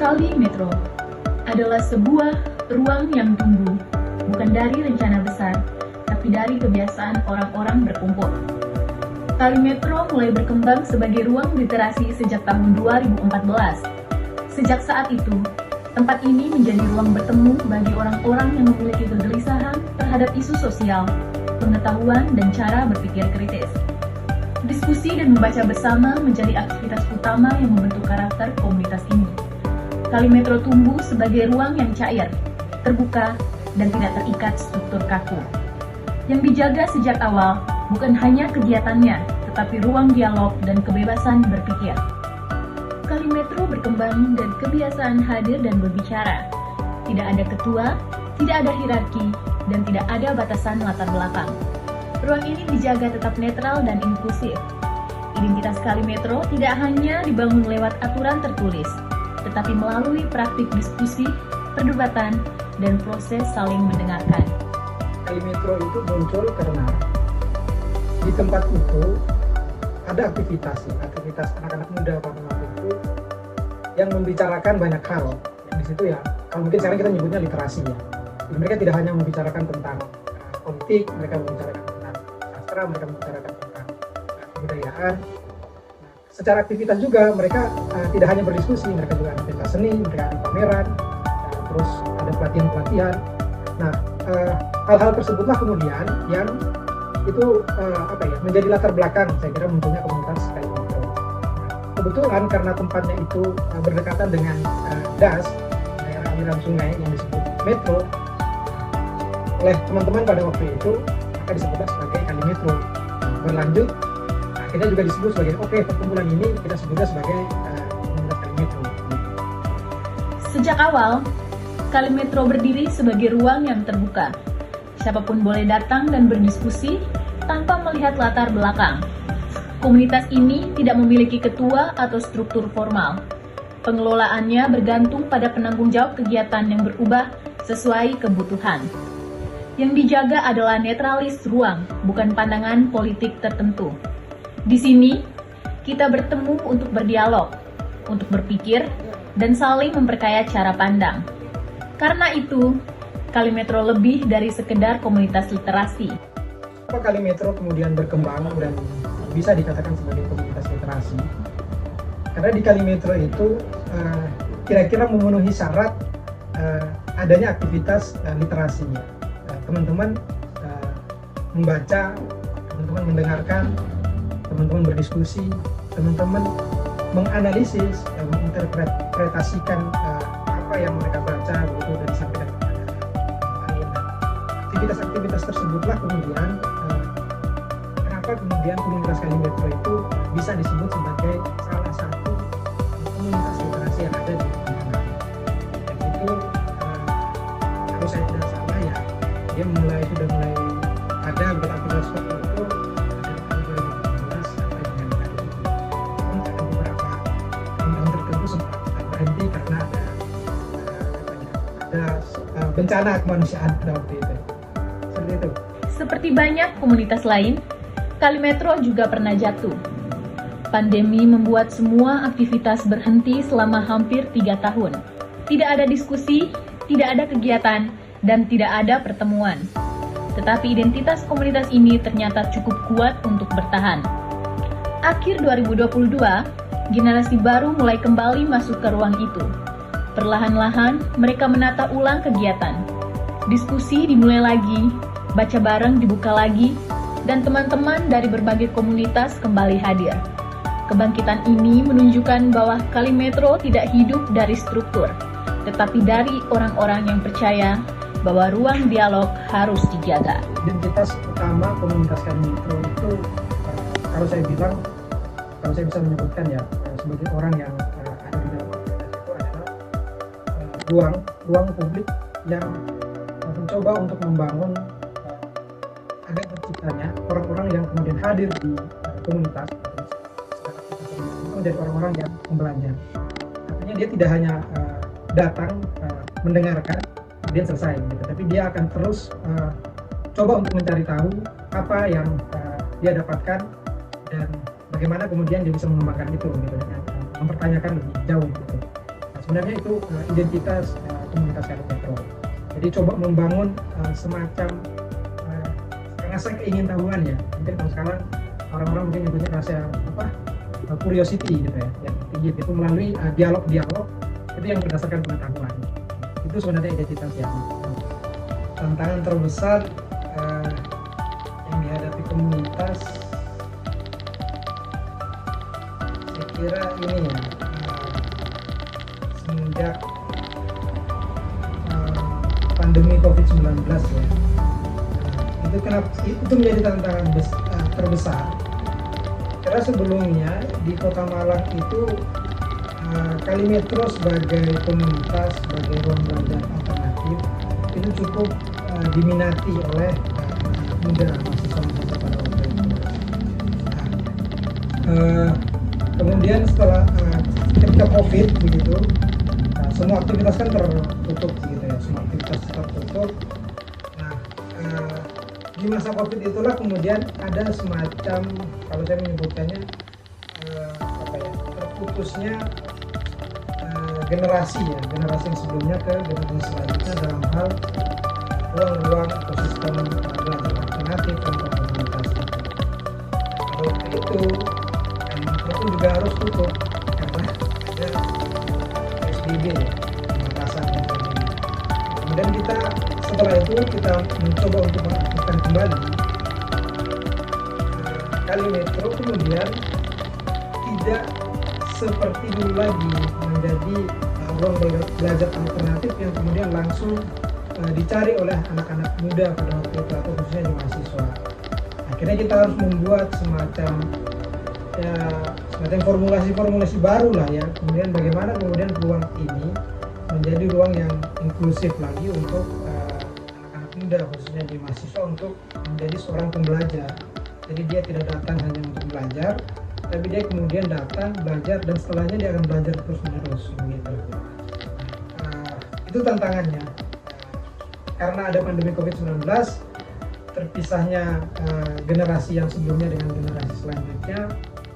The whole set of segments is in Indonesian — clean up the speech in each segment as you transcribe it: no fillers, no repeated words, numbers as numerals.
Kali Metro adalah sebuah ruang yang tumbuh bukan dari rencana besar, tapi dari kebiasaan orang-orang berkumpul. Kali Metro mulai berkembang sebagai ruang literasi sejak tahun 2014. Sejak saat itu, tempat ini menjadi ruang bertemu bagi orang-orang yang memiliki kegelisahan terhadap isu sosial, pengetahuan, dan cara berpikir kritis. Diskusi dan membaca bersama menjadi aktivitas utama yang membentuk karakter komunitas ini. Kali Metro tumbuh sebagai ruang yang cair, terbuka, dan tidak terikat struktur kaku. Yang dijaga sejak awal bukan hanya kegiatannya, tetapi ruang dialog dan kebebasan berpikir. Kali Metro berkembang dari kebiasaan hadir dan berbicara. Tidak ada ketua, tidak ada hierarki, dan tidak ada batasan latar belakang. Ruang ini dijaga tetap netral dan inklusif. Identitas Kali Metro tidak hanya dibangun lewat aturan tertulis, tetapi melalui praktik diskusi, perdebatan, dan proses saling mendengarkan. Kali Metro itu muncul karena di tempat itu ada aktivitas anak-anak muda pada waktu itu yang membicarakan banyak hal. Di situ ya, kalau mungkin sekarang kita nyebutnya literasi ya. Jadi mereka tidak hanya membicarakan tentang politik, mereka membicarakan tentang sastra, mereka membicarakan tentang kebudayaan. Secara aktivitas juga mereka tidak hanya berdiskusi, mereka juga ada pentas seni, mereka ada pameran, terus ada pelatihan-pelatihan. Nah, hal-hal tersebutlah kemudian yang itu menjadi latar belakang saya kira munculnya komunitas Kali Metro. Kebetulan karena tempatnya itu berdekatan dengan das, daerah aliran sungai yang disebut Metro, oleh teman-teman pada waktu itu maka disebutlah sebagai Kali Metro. Berlanjut akhirnya juga disebut sebagai perkumpulan ini kita sebutnya sebagai komunitas Kali Metro. Sejak awal, Kali Metro berdiri sebagai ruang yang terbuka. Siapapun boleh datang dan berdiskusi tanpa melihat latar belakang. Komunitas ini tidak memiliki ketua atau struktur formal. Pengelolaannya bergantung pada penanggung jawab kegiatan yang berubah sesuai kebutuhan. Yang dijaga adalah netralis ruang, bukan pandangan politik tertentu. Di sini, kita bertemu untuk berdialog, untuk berpikir, dan saling memperkaya cara pandang. Karena itu, Kali Metro lebih dari sekedar komunitas literasi. Kenapa Kali Metro kemudian berkembang dan bisa dikatakan sebagai komunitas literasi? Karena di Kali Metro itu kira-kira memenuhi syarat adanya aktivitas literasinya. Teman-teman membaca, teman-teman mendengarkan, teman-teman berdiskusi, teman-teman menganalisis, menginterpretasikan apa yang mereka baca begitu dan disampaikan kepada lain. Aktivitas-aktivitas tersebutlah kemudian kenapa kemudian komunitas Kali Metro itu bisa disebut sebagai salah satu komunitas literasi yang ada di Tangerang. Dan itu kalau saya tidak salah ya, dia sudah mulai ada aktivitas seperti itu dari tahun 2017 sampai dengan hari ini. Namun ada beberapa tahun tertentu sempat berhenti karena ada bencana kemanusiaan pada waktu itu. Seperti itu. Seperti banyak komunitas lain, Kali Metro juga pernah jatuh. Pandemi membuat semua aktivitas berhenti selama hampir 3 tahun. Tidak ada diskusi, tidak ada kegiatan, dan tidak ada pertemuan. Tetapi identitas komunitas ini ternyata cukup kuat untuk bertahan. Akhir 2022, generasi baru mulai kembali masuk ke ruang itu. Perlahan-lahan, mereka menata ulang kegiatan. Diskusi dimulai lagi, baca bareng dibuka lagi, dan teman-teman dari berbagai komunitas kembali hadir. Kebangkitan ini menunjukkan bahwa Kali Metro tidak hidup dari struktur, tetapi dari orang-orang yang percaya bahwa ruang dialog harus dijaga. Identitas utama komunitas Kali Metro itu, kalau saya bisa menyebutkan ya, sebagai orang yang ada di dalam komunitas itu adalah ruang publik yang mencoba untuk membangun agar terciptanya orang-orang yang kemudian hadir di komunitas menjadi orang-orang yang pembelajar. Artinya dia tidak hanya datang mendengarkan kemudian selesai gitu, tapi dia akan terus coba untuk mencari tahu apa yang dia dapatkan dan bagaimana kemudian dia bisa mengembangkan itu gitu, mempertanyakan lebih jauh gitu. Nah, sebenarnya itu identitas komunitas Kalimetro. Jadi coba membangun semacam rasa keingintahuan ya. Mungkin kalau sekarang orang-orang mungkin nyebutnya rasa curiosity gitu ya. Yang tinggi itu melalui dialog-dialog itu yang berdasarkan pengetahuan. Itu sebenarnya identitas yang tantangan terbesar yang dihadapi komunitas. Saya kira ini ya, semenjak pandemi COVID-19 ya, itu menjadi tantangan terbesar. Karena sebelumnya di Kota Malang itu Kalimetro sebagai komunitas, sebagai ruang belajar alternatif itu cukup diminati oleh anak muda, mahasiswa pada waktu itu. Kemudian setelah ketika COVID begitu, semua aktivitas kan tertutup gitu ya, semua aktivitas tertutup. Nah, di masa COVID itulah kemudian ada semacam, kalau saya menyebutkannya terputusnya generasi yang sebelumnya ke generasi selanjutnya dalam hal ruang-ruang ekosistem belajar alternatif dan komunitas. Pada waktu itu Kalimetro juga harus tutup karena ada PSBB ya, pembatasan dan sebagainya. Kemudian setelah itu kita mencoba untuk mengaktifkan kembali Kalimetro, kemudian tidak seperti dulu lagi menjadi ruang belajar alternatif yang kemudian langsung dicari oleh anak-anak muda pada waktu itu atau khususnya di mahasiswa. Akhirnya kita harus membuat semacam formulasi baru lah ya. Kemudian bagaimana kemudian ruang ini menjadi ruang yang inklusif lagi untuk anak-anak muda khususnya di mahasiswa untuk menjadi seorang pembelajar. Jadi dia tidak datang hanya untuk belajar, tapi dia kemudian datang, belajar, dan setelahnya dia akan belajar terus-menerus begitu. Itu tantangannya. Karena ada pandemi COVID-19, terpisahnya generasi yang sebelumnya dengan generasi selanjutnya,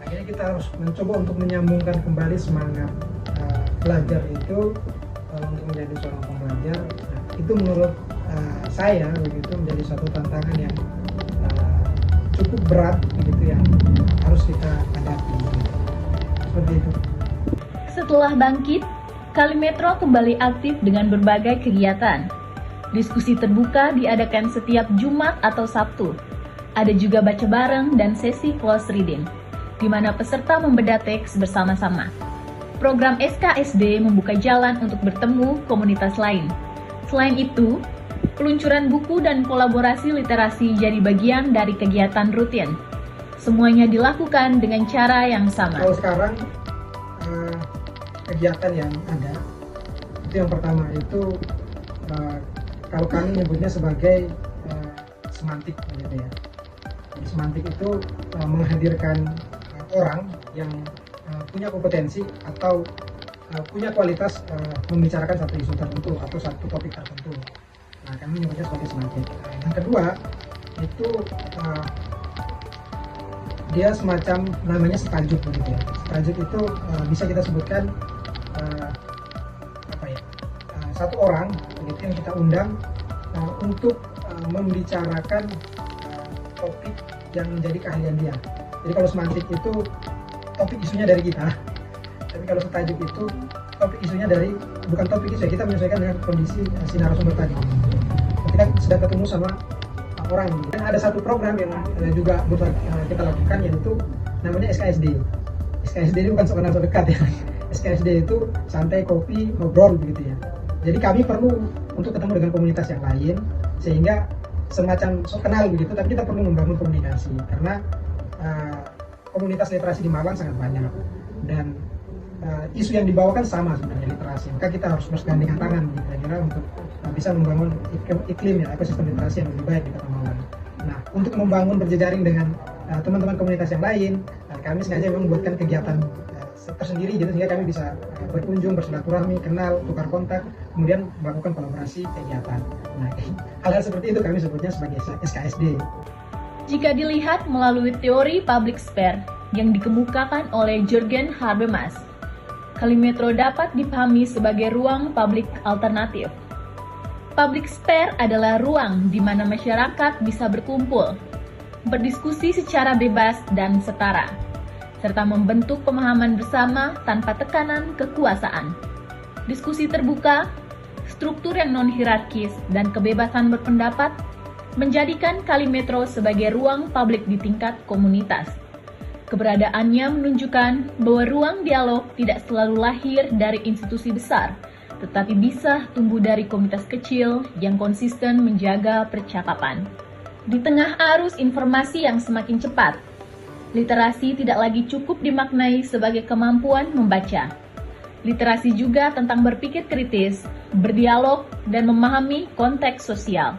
akhirnya kita harus mencoba untuk menyambungkan kembali semangat belajar itu untuk menjadi seorang pembelajar. Nah, itu menurut saya begitu menjadi satu tantangan yang cukup berat begitu yang harus kita hadapi. Seperti itu. Setelah bangkit, Kalimetro kembali aktif dengan berbagai kegiatan. Diskusi terbuka diadakan setiap Jumat atau Sabtu. Ada juga baca bareng dan sesi close reading, di mana peserta membedah teks bersama-sama. Program SKSD membuka jalan untuk bertemu komunitas lain. Selain itu, peluncuran buku dan kolaborasi literasi jadi bagian dari kegiatan rutin. Semuanya dilakukan dengan cara yang sama. Kalau sekarang kegiatan yang ada, itu yang pertama itu kalau kami menyebutnya sebagai semantik gitu ya. Jadi semantik itu menghadirkan orang yang punya kompetensi atau punya kualitas membicarakan satu isu tertentu atau satu topik tertentu. Nah, kami menyebutnya sebagai semantik. Yang kedua itu dia semacam namanya setajuk begitu ya. Setajuk itu bisa kita sebutkan satu orang begitu yang kita undang untuk membicarakan topik yang menjadi keahlian dia. Jadi kalau semantik itu topik isunya dari kita, tapi kalau setajuk itu topik isunya dari, bukan topik isu, kita menyesuaikan dengan kondisi si narasumber tadi. Kita sedang ketemu sama orang. Dan ada satu program yang juga kita lakukan, yaitu namanya SKSD. SKSD ini bukan sok dekat ya. SKSD itu santai, kopi, ngobrol begitu ya. Jadi kami perlu untuk ketemu dengan komunitas yang lain, sehingga semacam sok kenal begitu, tapi kita perlu membangun komunikasi karena komunitas literasi di Malang sangat banyak dan isu yang dibawakan sama sebenarnya, literasi. Maka kita harus bergandengan tangan kira-kira untuk bisa membangun iklim ya, ekosistem literasi yang lebih baik di Kota Malang. Nah, untuk membangun berjejaring dengan teman-teman komunitas yang lain, kami sengaja membuatkan kegiatan tersendiri gitu, sehingga kami bisa berkunjung, bersilaturahmi, kenal, tukar kontak, kemudian melakukan kolaborasi kegiatan. Nah, hal-hal seperti itu kami sebutnya sebagai SKSD. Jika dilihat melalui teori public sphere yang dikemukakan oleh Jürgen Habermas, Kalimetro dapat dipahami sebagai ruang publik alternatif. Public sphere adalah ruang di mana masyarakat bisa berkumpul, berdiskusi secara bebas dan setara, serta membentuk pemahaman bersama tanpa tekanan kekuasaan. Diskusi terbuka, struktur yang non-hierarkis, dan kebebasan berpendapat menjadikan Kalimetro sebagai ruang publik di tingkat komunitas. Keberadaannya menunjukkan bahwa ruang dialog tidak selalu lahir dari institusi besar, tetapi bisa tumbuh dari komunitas kecil yang konsisten menjaga percakapan. Di tengah arus informasi yang semakin cepat, literasi tidak lagi cukup dimaknai sebagai kemampuan membaca. Literasi juga tentang berpikir kritis, berdialog, dan memahami konteks sosial.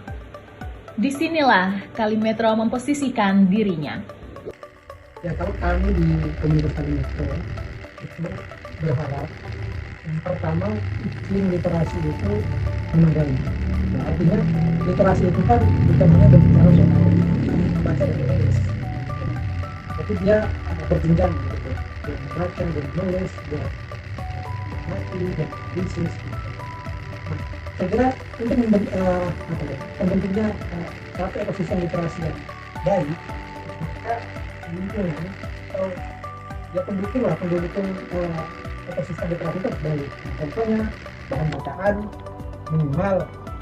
Disinilah Kalimetro memposisikan dirinya. Ya, kalau kami di komunitas Kalimetro itu berharap yang pertama iklim literasi itu memadai. Nah, artinya literasi itu kan bukan hanya berbicara soal baca dan menulis, tapi dia berjenjang gitu. Dia membaca, dia menulis, dia mati, dia bisnis. Nah, saya kira untuk membentuknya satu ekosistem literasi yang baik, maka mungkin atau ya pendukung ekosistem literasi itu harus baik. Contohnya bahan bacaan minimal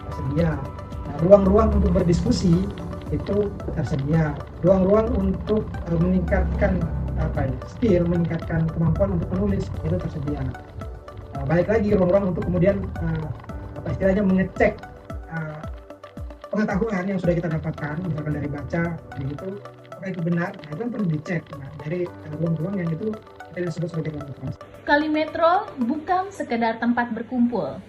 tersedia. Nah, ruang-ruang untuk berdiskusi itu tersedia. Ruang-ruang untuk meningkatkan skill, meningkatkan kemampuan untuk menulis itu tersedia. Balik lagi ruang-ruang untuk kemudian istilahnya mengecek pengetahuan yang sudah kita dapatkan, misalkan dari baca, begitu, apakah itu benar? Nah, itu kan perlu dicek. Nah, dari ruang-ruang yang itu kita disebut sebagai ruang literasi. Kalimetro bukan sekedar tempat berkumpul.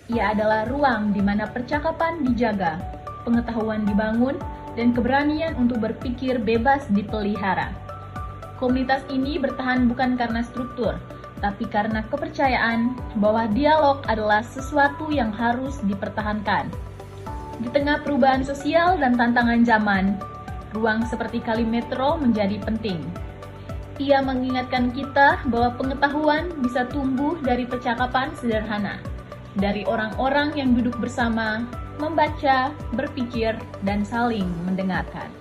Ia adalah ruang di mana percakapan dijaga, pengetahuan dibangun, dan keberanian untuk berpikir bebas dipelihara. Komunitas ini bertahan bukan karena struktur, tapi karena kepercayaan bahwa dialog adalah sesuatu yang harus dipertahankan. Di tengah perubahan sosial dan tantangan zaman, ruang seperti Kalimetro menjadi penting. Ia mengingatkan kita bahwa pengetahuan bisa tumbuh dari percakapan sederhana, dari orang-orang yang duduk bersama, membaca, berpikir, dan saling mendengarkan.